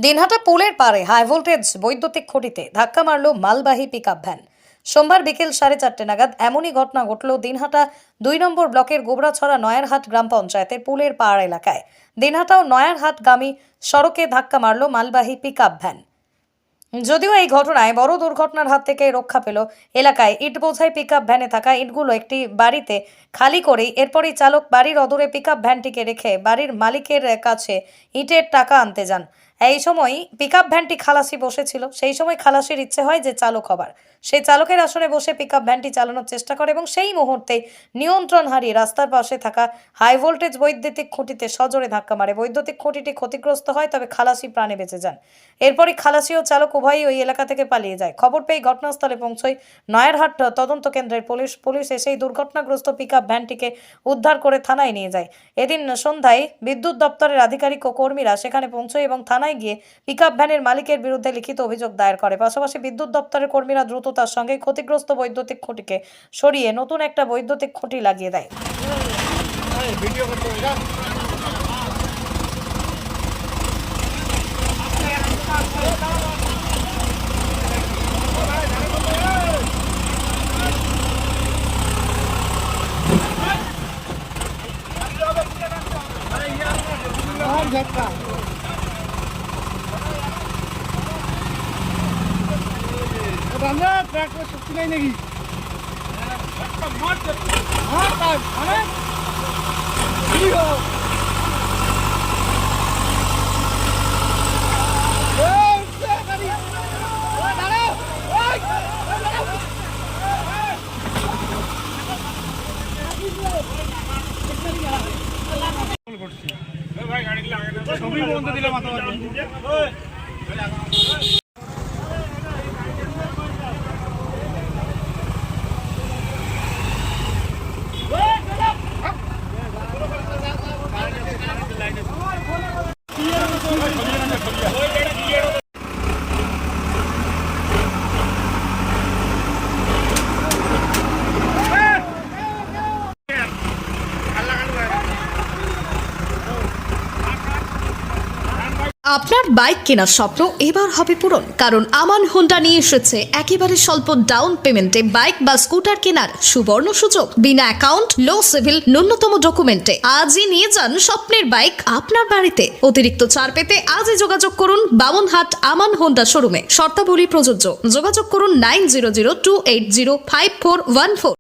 দিনহাটা পুলের পাড়ে high voltage বৈদ্যুতিক খুঁটিতে ধাক্কা মারল মালবাহী পিকআপ ভ্যান। সোমবার বিকেল 4:30 নাগাদ এমনই ঘটনা ঘটল দিনহাটা 2 নম্বর ব্লকের গোবরাছড়া নয়ারহাট গ্রাম পঞ্চায়েতের পুলের পাড় এলাকায়। দিনহাটা ও নয়ারহাটগামী সড়কে ধাক্কা মারল মালবাহী পিকআপ ভ্যান। যদিও এই ঘটনায় বড় দুর্ঘটনার হাত থেকে রক্ষা পেল এলাকায় ইট বোঝাই পিকআপ ভ্যানে থাকা ইটগুলো একটি বাড়িতে খালি করেই এরপরই চালক বাড়ির অদূরে পিকআপ ভ্যানটিকে রেখে বাড়ির মালিকের কাছে ইটের টাকা আনতে যান। এই সময় পিকআপ ভ্যানটি খালাসি বসেছিল। সেই সময় খালাসির ইচ্ছে হয় যে চালক হবার, সেই চালকের আসনে বসে পিকআপ ভ্যানটি চালানোর চেষ্টা করে এবং সেই মুহূর্তে নিয়ন্ত্রণ হারিয়ে রাস্তার পাশে থাকা হাই ভোল্টেজ বৈদ্যুতিক খুঁটিতে সজোরে ধাক্কা মারে। বৈদ্যুতিক খুঁটিটি ক্ষতিগ্রস্ত হয়, তবে খালাসি প্রাণে বেঁচে যান। এরপরই খালাসি ও চালক উভয়ই ওই এলাকা থেকে পালিয়ে যায়। খবর পেয়ে ঘটনাস্থলে পৌঁছয় নয়ারহাট তদন্ত কেন্দ্রের পুলিশ এসে দুর্ঘটনাগ্রস্ত পিকআপ ভ্যানটিকে উদ্ধার করে থানায় নিয়ে যায়। এদিন সন্ধ্যায় বিদ্যুৎ দপ্তরের আধিকারিক ও কর্মীরা সেখানে পৌঁছয় এবং থানায় গিয়ে পিকআপ ভ্যানের মালিকের বিরুদ্ধে লিখিত অভিযোগ দায়ের করে। পাশাপাশি বিদ্যুৎ দপ্তরের কর্মীরা দ্রুততার সঙ্গে ক্ষতিগ্রস্ত বৈদ্যুতিক খুঁটিকে সরিয়ে নতুন একটা বৈদ্যুতিক খুঁটি লাগিয়ে দেয়। ট্র্যাক শক্তি নাই নাকি? সবই বন্ধ দিলাম। আপনার বাইক কেনার স্বপ্ন এবার হবে পূরণ, কারণ আমান হোন্ডা নিয়ে এসেছে একেবারে স্বল্প ডাউন পেমেন্টে বাইক বা স্কুটার কেনার সুবর্ণ সুযোগ। বিনা অ্যাকাউন্ট, লো সিভিল, ন্যূনতম ডকুমেন্টে আজই নিয়ে যান স্বপ্নের বাইক আপনার বাড়িতে। অতিরিক্ত ছাড় পেতে আজই যোগাযোগ করুন বামনহাট আমান হোন্ডা শোরুমে। শর্তাবলী প্রযোজ্য। যোগাযোগ করুন 9002805414।